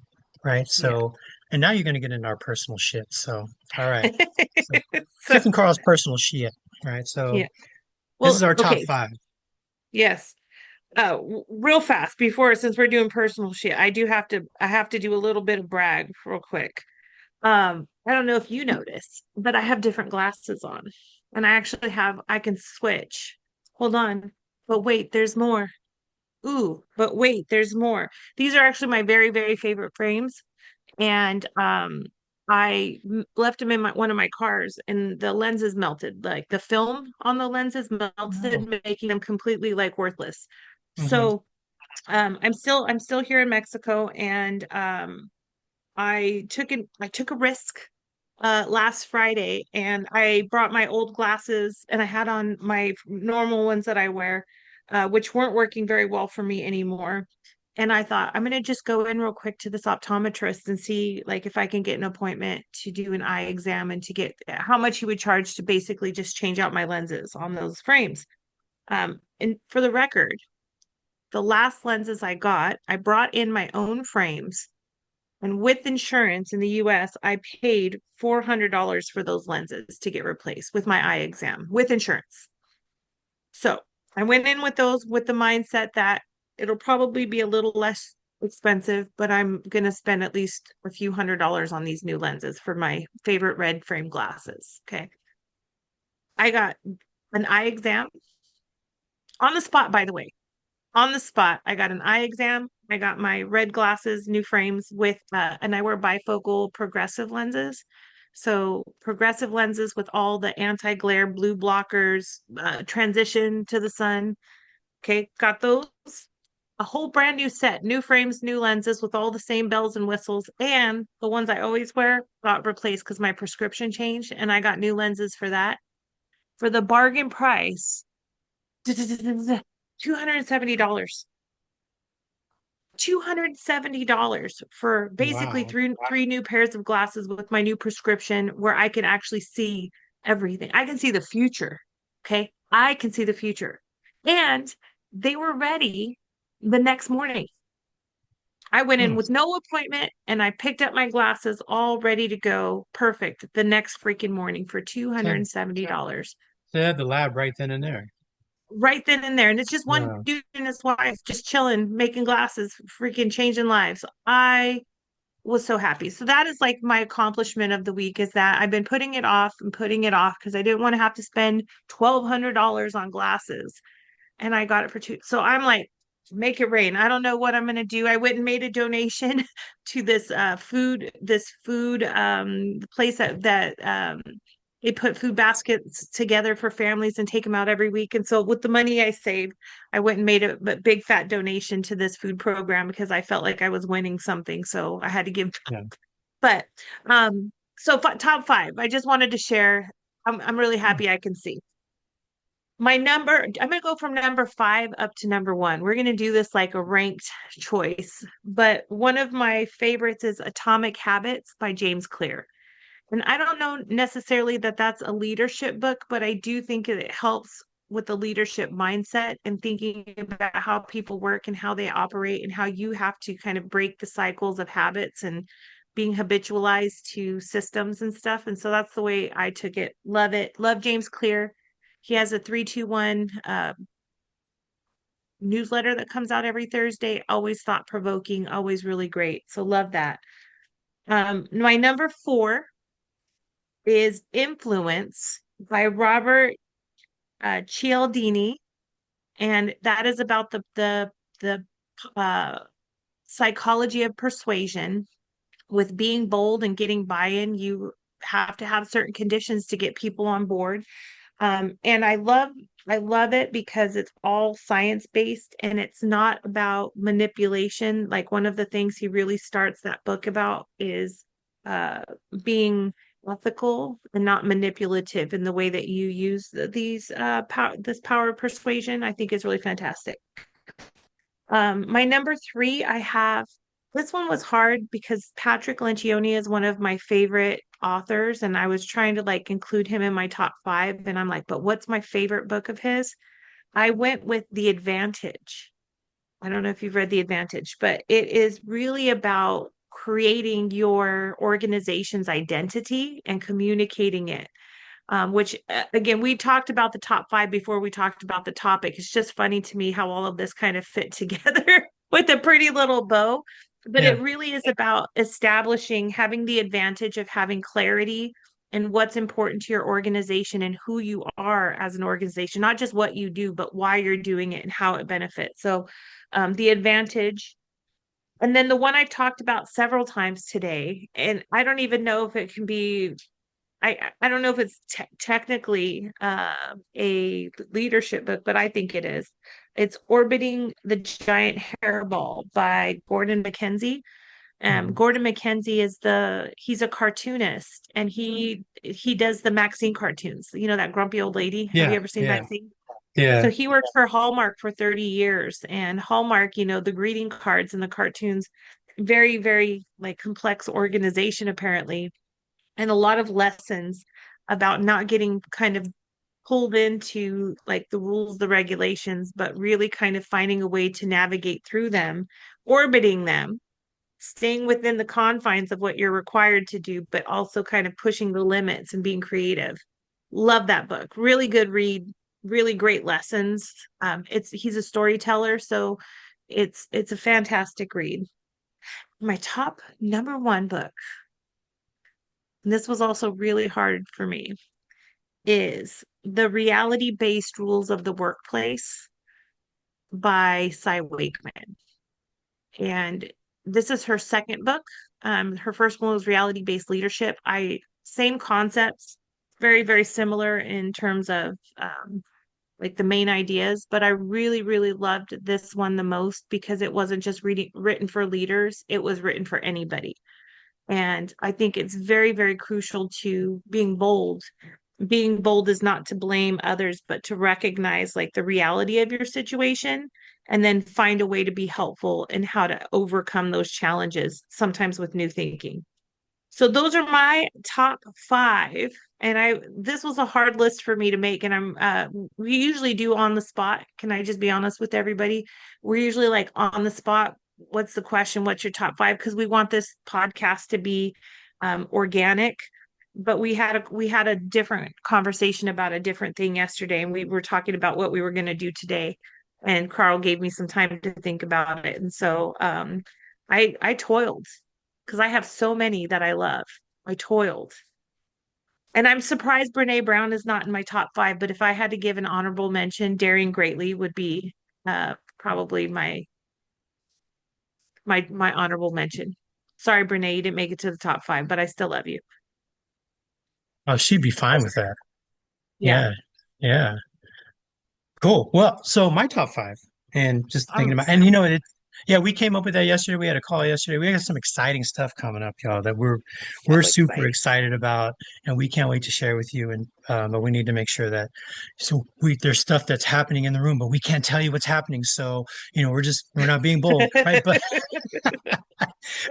right?
Yeah.
So, and now you're gonna get into our personal shit. So, all right. So,
So,
Tiff and Carl's personal shit. Right. So
yeah.
this is
Well,
our top
okay.
five.
Yes. Real fast before, since we're doing personal shit, I have to do a little bit of brag real quick. I don't know if you notice, but I have different glasses on, and I can switch. Hold on. But wait, there's more. Ooh, but wait, there's more. These are actually my very, very favorite frames. And left them in one of my cars, and the lenses melted. Like the film on the lenses
Oh.
melted, making them completely like worthless.
Hmm.
So I'm still here in Mexico, and I took a risk. last Friday, and I brought my old glasses and I had on my normal ones that I wear, which weren't working very well for me anymore. And I thought, I'm gonna just go in real quick to this optometrist and see like if I can get an appointment to do an eye exam and to get how much he would charge to basically just change out my lenses on those frames. And for the record, the last lenses I got, I brought in my own frames. And with insurance in the US, I paid $400 for those lenses to get replaced with my eye exam with insurance. So I went in with those with the mindset that it'll probably be a little less expensive, but I'm going to spend at least a few $100s on these new lenses for my favorite red frame glasses. Okay. I got an eye exam on the spot, by the way. On the spot. I got an eye exam. I got my red glasses, new frames with, and I wear bifocal progressive lenses. So progressive lenses with all the anti-glare blue blockers, transition to the sun. Okay, got those. A whole brand new set, new frames, new lenses with all the same bells and whistles. And the ones I always wear got replaced because my prescription changed and I got new lenses for that. For the bargain price, $270. $270 for basically
Wow.
three new pairs of glasses with my new prescription where I can actually see everything. I can see the future. Okay. I can see the future. And they were ready the next morning. I went in
Hmm.
with no appointment and I picked up my glasses all ready to go. Perfect. The next freaking morning for
So
$270.
they had the lab right then and there.
Right then and there. And it's just one
Wow.
dude and his wife just chilling, making glasses, freaking changing lives. I was so happy. So that is like my accomplishment of the week is that I've been putting it off and putting it off because I didn't want to have to spend $1,200 on glasses. And I got it for two. So I'm like, make it rain. I don't know what I'm gonna do. I went and made a donation to this food place that they put food baskets together for families and take them out every week. And so with the money I saved, I went and made a big fat donation to this food program because I felt like I was winning something. So I had to give.
Yeah.
But so top five. I just wanted to share. I'm really
Hmm.
happy I can see. My number, I'm going to go from number five up to number one. We're going to do this like a ranked choice, but one of my favorites is Atomic Habits by James Clear. And I don't know necessarily that that's a leadership book, but I do think it helps with the leadership mindset and thinking about how people work and how they operate and how you have to kind of break the cycles of habits and being habitualized to systems and stuff. And so that's the way I took it. Love it. Love James Clear. He has a 321 newsletter that comes out every Thursday. Always thought provoking, always really great. So love that. My number four is Influence by Robert Cialdini, and that is about the uh, psychology of persuasion. With being bold and getting buy-in, you have to have certain conditions to get people on board. And I love it because it's all science based and it's not about manipulation. Like one of the things he really starts that book about is uh being ethical and not manipulative in the way that you use these this power of persuasion. I think is really fantastic. My number three, I have this one was hard because Patrick Lencioni is one of my favorite authors, and I was trying to like include him in my top five, and I'm like, but what's my favorite book of his? I went with The Advantage. I don't know if you've read The Advantage, but it is really about creating your organization's identity and communicating it which again, we talked about the top five before we talked about the topic. It's just funny to me how all of this kind of fit together with a pretty little bow. But
Yeah.
it really is about establishing, having the advantage of having clarity and what's important to your organization and who you are as an organization, not just what you do, but why you're doing it and how it benefits. So, the advantage. And then the one I've talked about several times today, and I don't even know if it can be I don't know if it's technically a leadership book, but I think it is. It's Orbiting the Giant Hairball by Gordon MacKenzie.
Mhm.
Gordon McKenzie is he's a cartoonist, and he does the Maxine cartoons. You know, that grumpy old lady. Have
Yeah,
you ever seen
yeah,
Maxine?
yeah.
So he worked for Hallmark for 30 years, and Hallmark, the greeting cards and the cartoons, very, very like complex organization apparently, and a lot of lessons about not getting kind of pulled into like the rules, the regulations, but really kind of finding a way to navigate through them, orbiting them, staying within the confines of what you're required to do, but also kind of pushing the limits and being creative. Love that book. Really good read, really great lessons. He's a storyteller, so it's a fantastic read. My top number one book, and this was also really hard for me, is The Reality-Based Rules of the Workplace by Cy Wakeman. And this is her second book. Her first one was Reality-Based Leadership. Same concepts, very, very similar in terms of like the main ideas, but I really, really loved this one the most because it wasn't just written for leaders, it was written for anybody. And I think it's very, very crucial to being bold. Being bold is not to blame others, but to recognize like the reality of your situation and then find a way to be helpful in how to overcome those challenges, sometimes with new thinking. So those are my top five. And this was a hard list for me to make. And we usually do on the spot. Can I just be honest with everybody? We're usually like on the spot. What's the question? What's your top five? Because we want this podcast to be organic. But we had a different conversation about a different thing yesterday, and we were talking about what we were going to do today. And Carl gave me some time to think about it. And so I toiled because I have so many that I love. I toiled. And I'm surprised Brene Brown is not in my top five, but if I had to give an honorable mention, Daring Greatly would be probably my honorable mention. Sorry, Brene, you didn't make it to the top five, but I still love you.
Oh, she'd be fine with that.
Yeah,
Yeah, yeah. Cool. Well, so my top five, and just
I'm
thinking about, and yeah, we came up with that yesterday. We had a call yesterday. We got some exciting stuff coming up, y'all, that we're
so
super
excited.
excited about, and we can't wait to share with you. And but we need to make sure that there's stuff that's happening in the room, but we can't tell you what's happening. So we're not being bold, right?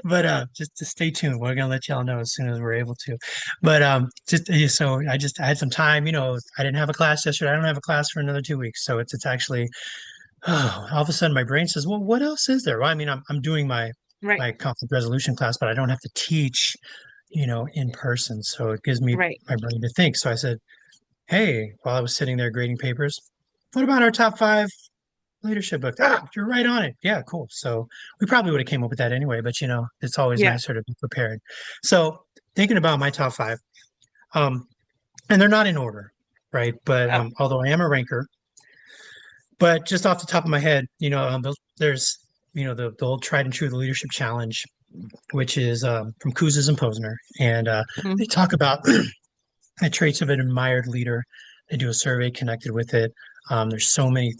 But just stay tuned. We're gonna let y'all know as soon as we're able to. But so I had some time. I didn't have a class yesterday. I don't have a class for another 2 weeks. So it's actually all of a sudden my brain says, well, what else is there? Well, I mean, I'm doing
Right,
my conflict resolution class, but I don't have to teach, in person. So it gives me
right.
my brain to think. So I said, hey, while I was sitting there grading papers, what about our top five leadership book? You're right on it. Yeah, cool. So we probably would have came up with that anyway, but it's always
Yeah.
nicer to be prepared. So thinking about my top five, um, and they're not in order, right? But
Oh.
although I am a ranker, but just off the top of my head, there's the old tried and true the leadership challenge, which is from Kouzes and Posner, and they
Mhm.
talk about the traits of an admired leader. They do a survey connected with it. There's so many,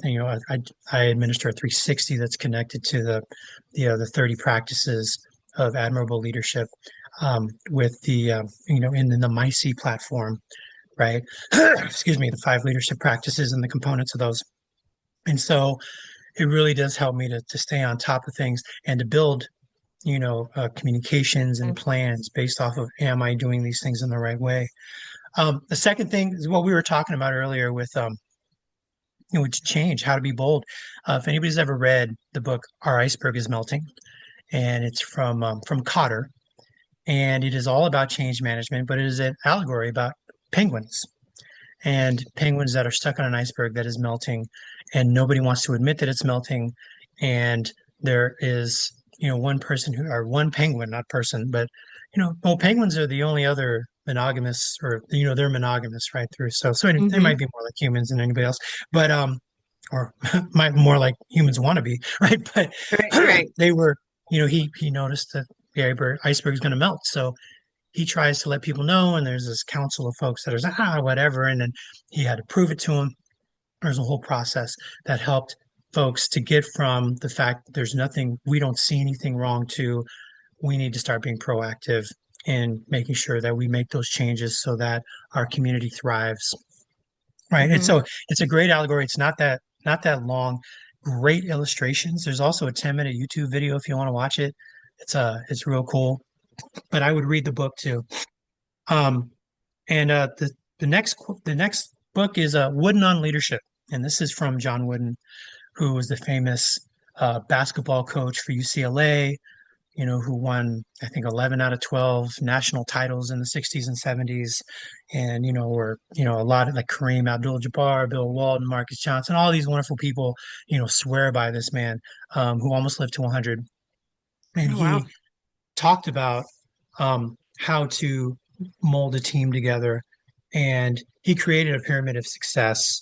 I administer a 360 that's connected to the 30 practices of admirable leadership with in the MyC platform, right? Excuse me, the 5 leadership practices and the components of those. And so it really does help me to stay on top of things and to build, communications and plans based off of, am I doing these things in the right way? The second thing is what we were talking about earlier with to change, how to be bold. If anybody's ever read the book Our Iceberg is Melting, and it's from Cotter, and it is all about change management, but it is an allegory about penguins and penguins that are stuck on an iceberg that is melting, and nobody wants to admit that it's melting. And there is, one person or one penguin, not person, but well, penguins are the only other monogamous, or they're monogamous right through. So they
Hmm.
might be more like humans than anybody else, but or might more like humans want to be, right? But
Right, right.
they were, he noticed that the iceberg is going to melt, so he tries to let people know, and there's this council of folks that are whatever, and then he had to prove it to him. There's a whole process that helped folks to get from the fact that there's nothing, we don't see anything wrong, to we need to start being proactive in making sure that we make those changes so that our community thrives. Right. And
Hmm.
so it's a great allegory. It's not that long. Great illustrations. There's also a 10-minute YouTube video if you want to watch it. It's real cool. But I would read the book too. Um, and the next book is Wooden on Leadership, and this is from John Wooden, who was the famous basketball coach for UCLA, who won, I think, 11 out of 12 national titles in the 60s and 70s. And, were, a lot of like Kareem Abdul-Jabbar, Bill Walton, Marcus Johnson, all these wonderful people, swear by this man, who almost lived to 100. And
Oh, wow.
he talked about how to mold a team together. And he created a pyramid of success,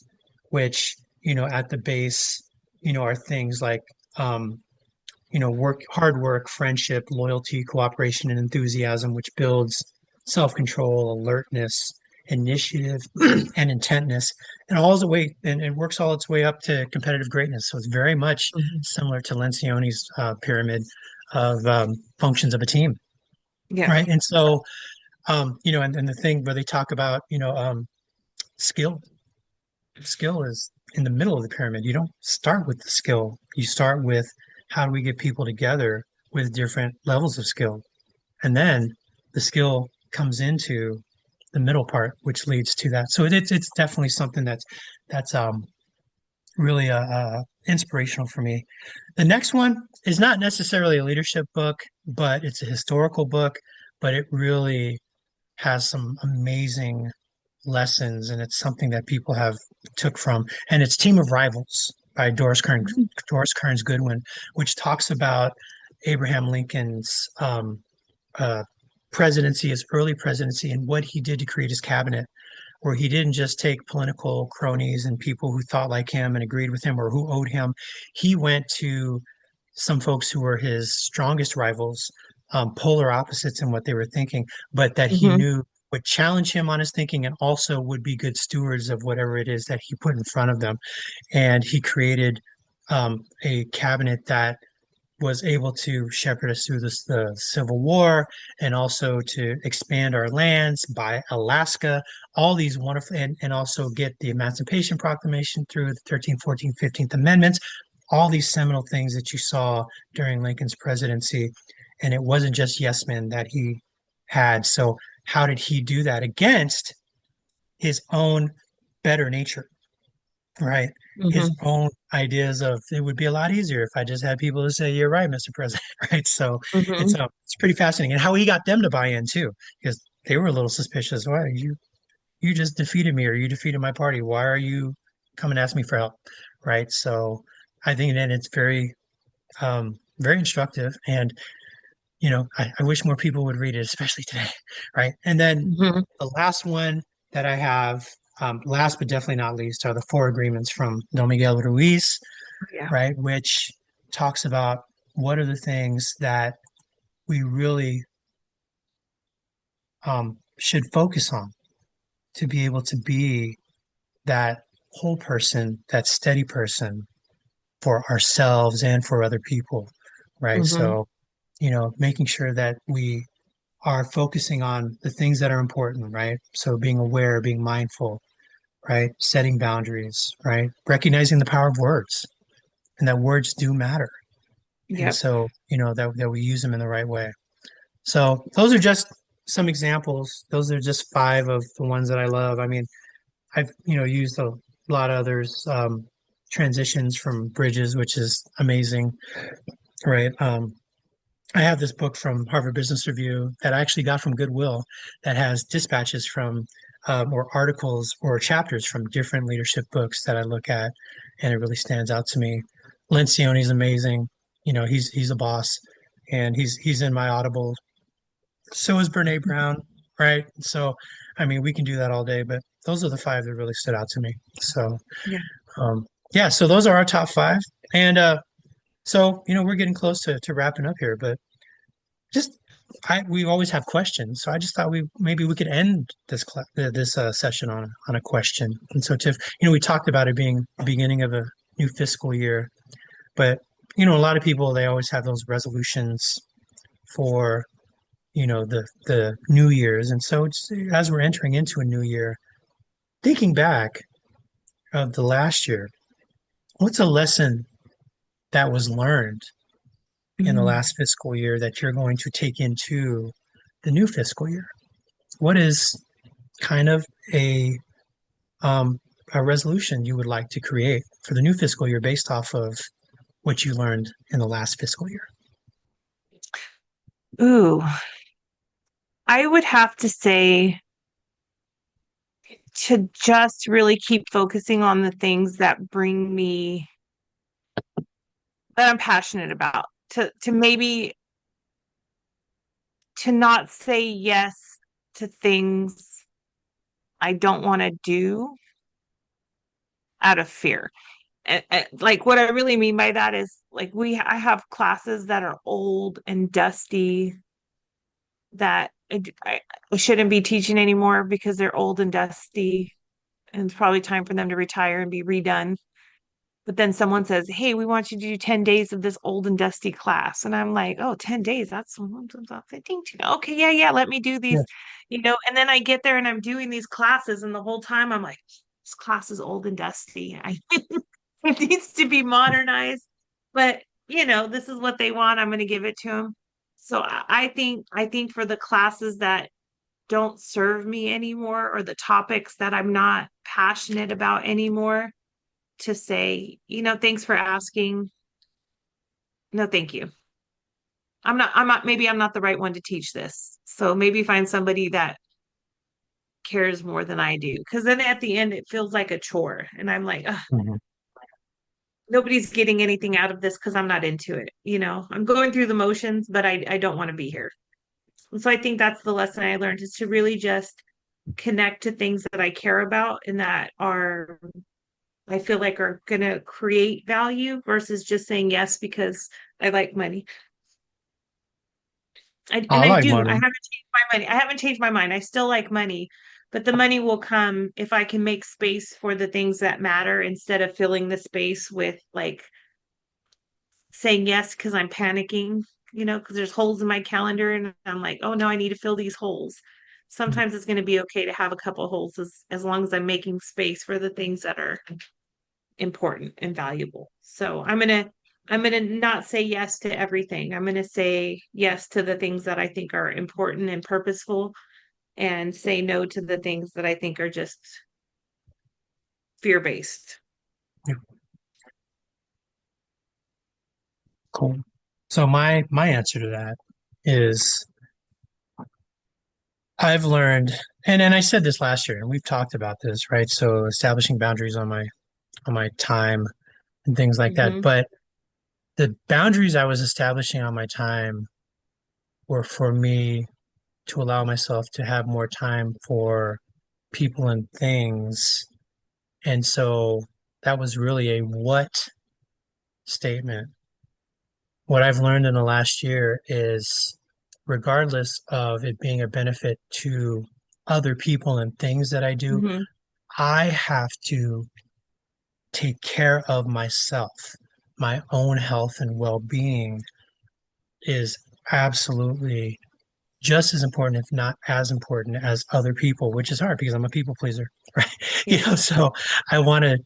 which, at the base, are things like, hard work, friendship, loyalty, cooperation, and enthusiasm, which builds self-control, alertness, initiative, and intentness, and all the way, and it works all its way up to competitive greatness. So it's very much
Hmm.
similar to Lencioni's pyramid of functions of a team,
Yeah.
right? And so, and the thing where they talk about, skill, skill is in the middle of the pyramid. You don't start with the skill. You start with how do we get people together with different levels of skill. And then the skill comes into the middle part, which leads to that. So it's definitely something that's really inspirational for me. The next one is not necessarily a leadership book, but it's a historical book, but it really has some amazing lessons, and it's something that people have took from. And it's Team of Rivals by
Mhm.
Doris Kearns Goodwin, which talks about Abraham Lincoln's uh, presidency, his early presidency, and what he did to create his cabinet, where he didn't just take political cronies and people who thought like him and agreed with him or who owed him. He went to some folks who were his strongest rivals, polar opposites in what they were thinking, but that he
Hmm.
knew would challenge him on his thinking and also would be good stewards of whatever it is that he put in front of them. And he created a cabinet that was able to shepherd us through the Civil War and also to expand our lands, buy Alaska, all these wonderful, and also get the Emancipation Proclamation through the 13th, 14th, 15th Amendments, all these seminal things that you saw during Lincoln's presidency. And it wasn't just yes men that he had. So, how did he do that against his own better nature? Right. His
Hmm.
own ideas of it would be a lot easier if I just had people to say, "You're right, Mr. President." Right. So
Hmm.
it's pretty fascinating. And how he got them to buy in too, because they were a little suspicious. Why you just defeated me or you defeated my party? Why are you coming to ask me for help? Right. So I think that it's very instructive. And I wish more people would read it, especially today. Right. And then
Hmm.
the last one that I have, last but definitely not least, are the Four Agreements from Don Miguel Ruiz,
Yeah.
right? Which talks about what are the things that we really should focus on to be able to be that whole person, that steady person for ourselves and for other people, right?
Hmm.
So, making sure that we are focusing on the things that are important, right? So being aware, being mindful, right? Setting boundaries, right? Recognizing the power of words and that words do matter. And
Yep.
so, that we use them in the right way. So those are just some examples. Those are just five of the ones that I love. I mean, I've, used a lot of others, transitions from bridges, which is amazing, right? I have this book from Harvard Business Review that I actually got from Goodwill that has dispatches from or articles or chapters from different leadership books that I look at, and it really stands out to me. Lencioni's amazing. He's a boss, and he's in my Audible. So is Brene Brown, right? So, I mean, we can do that all day, but those are the five that really stood out to me. So,
Yeah.
yeah, so those are our top five, and so we're getting close to wrapping up here, but just we always have questions, so I just thought maybe we could end this session on a question. And so, Tiff, we talked about it being the beginning of a new fiscal year, but a lot of people they always have those resolutions for, the New Year's. And so it's, as we're entering into a new year, thinking back of the last year, what's a lesson that was learned in the
Mhm.
last fiscal year that you're going to take into the new fiscal year? What is kind of um, a resolution you would like to create for the new fiscal year based off of what you learned in the last fiscal year?
Ooh, I would have to say to just really keep focusing on the things that bring me that I'm passionate about. To maybe to not say yes to things I don't want to do out of fear. Like what I really mean by that is like I have classes that are old and dusty that I shouldn't be teaching anymore because they're old and dusty and it's probably time for them to retire and be redone. But then someone says, "Hey, we want you to do 10 days of this old and dusty class." And I'm like, "Oh, 10 days, that's okay, yeah, yeah, let me do
Yeah.
these. And then I get there and I'm doing these classes, and the whole time I'm like, this class is old and dusty. It needs to be modernized. But this is what they want. I'm going to give it to them. So I think for the classes that don't serve me anymore or the topics that I'm not passionate about anymore, to say, thanks for asking. No, thank you. Maybe I'm not the right one to teach this. So maybe find somebody that cares more than I do. Because then at the end, it feels like a chore. And I'm like, ugh,
Mhm.
nobody's getting anything out of this because I'm not into it. I'm going through the motions, but I don't want to be here. And so I think that's the lesson I learned is to really just connect to things that I care about and that I feel like are going to create value versus just saying yes because I like money. I,
I
and I
like
do. I
money.
haven't changed my money. I haven't changed my mind. I still like money, but the money will come if I can make space for the things that matter instead of filling the space with like saying yes because I'm panicking, because there's holes in my calendar and I'm like, oh no, I need to fill these holes. Sometimes it's going to be okay to have a couple holes as long as I'm making space for the things that are important and valuable. So I'm gonna not say yes to everything. I'm gonna say yes to the things that I think are important and purposeful and say no to the things that I think are just fear-based.
Yeah, cool. So my answer to that is I've learned, and I said this last year, and we've talked about this, right? So establishing boundaries on my time and things like that.
Hmm.
But the boundaries I was establishing on my time were for me to allow myself to have more time for people and things. And so that was really a what statement. What I've learned in the last year is regardless of it being a benefit to other people and things that I do,
Hmm.
I have to take care of myself. My own health and well-being is absolutely just as important, if not as important as other people, which is hard because I'm a people pleaser, right?
Yeah.
So I want to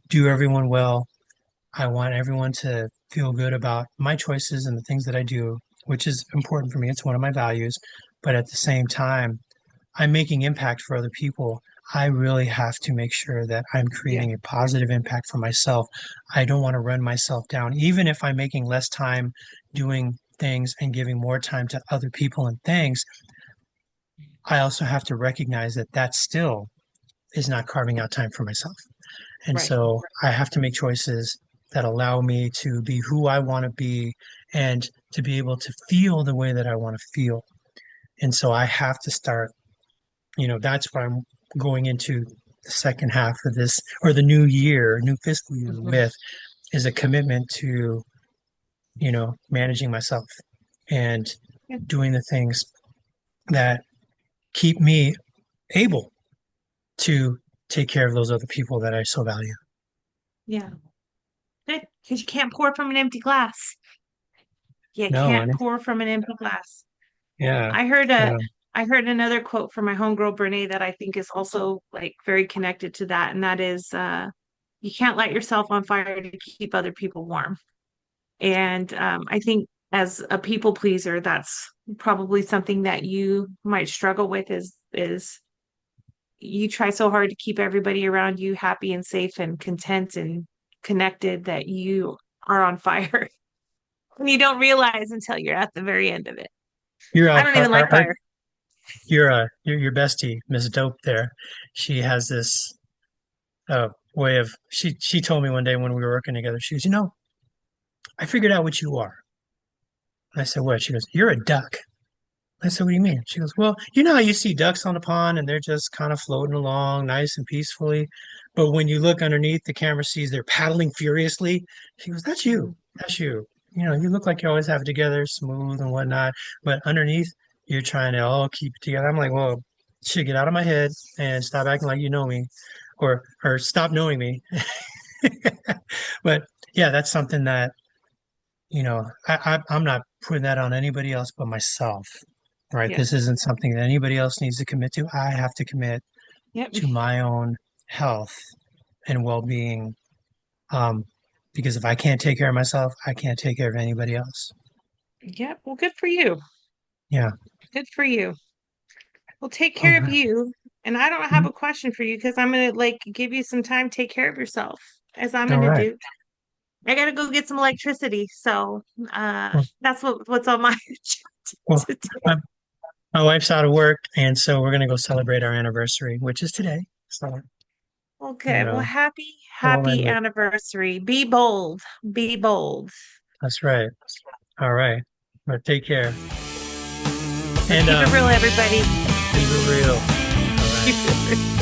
do everyone well. I want everyone to feel good about my choices and the things that I do, which is important for me. It's one of my values. But at the same time, I'm making impact for other people. I really have to make sure that I'm
Yeah.
creating a positive impact for myself. I don't want to run myself down, even if I'm making less time doing things and giving more time to other people and things. I also have to recognize that that still is not carving out time for myself. And
Right.
so I have to make choices that allow me to be who I want to be and to be able to feel the way that I want to feel. And so I have to start, that's what I'm going into the second half of this or the new year, new fiscal year
Hmm.
with is a commitment to, managing myself and
Yeah.
doing the things that keep me able to take care of those other people that I so value.
Yeah. Good. Because you can't pour from an empty glass. You
No,
can't
and
pour from an empty glass.
Yeah.
I heard a
Yeah.
I heard another quote from my homegirl Brene that I think is also like very connected to that, and that is you can't light yourself on fire to keep other people warm. And I think as a people pleaser, that's probably something that you might struggle with is you try so hard to keep everybody around you happy and safe and content and connected that you are on fire. And you don't realize until you're at the very end of it.
You're
I don't even like
our
fire.
your bestie, Miss Dope there. She has this way of she told me one day when we were working together, she goes, I figured out what you are. And I said, what? She goes, you're a duck. I said, what do you mean? She goes, well, you know how you see ducks on the pond and they're just kind of floating along nice and peacefully. But when you look underneath, the camera sees they're paddling furiously. She goes, that's you.
Mhm.
That's you. You look like you always have it together, smooth and whatnot. But underneath, you're trying to all keep it together. I'm like, well, shit, get out of my head and stop acting like you know me or stop knowing me. But yeah, that's something that, I'm not putting that on anybody else but myself, right?
Yeah.
This isn't something that anybody else needs to commit to. I have to commit
Yep.
to my own health and well-being. Um, because if I can't take care of myself, I can't take care of anybody else.
Yep. Well, good for you.
Yeah.
Good for you. Well, take
All
care of
right.
you. And I don't have
Mhm.
a question for you because I'm gonna like give you some time. Take care of yourself, as I'm
All
gonna
right.
do. I gotta go get some electricity. So
Well,
that's what's on my
well,
agenda today.
my, my wife's out of work, and so we're gonna go celebrate our anniversary, which is today. So, you
Okay. Well,
know, we'll
happy
end with
anniversary. Be bold. Be bold.
that's right. All right. But take care.
So
And
keep it real, everybody.
keep it real. All right.
Keep it real.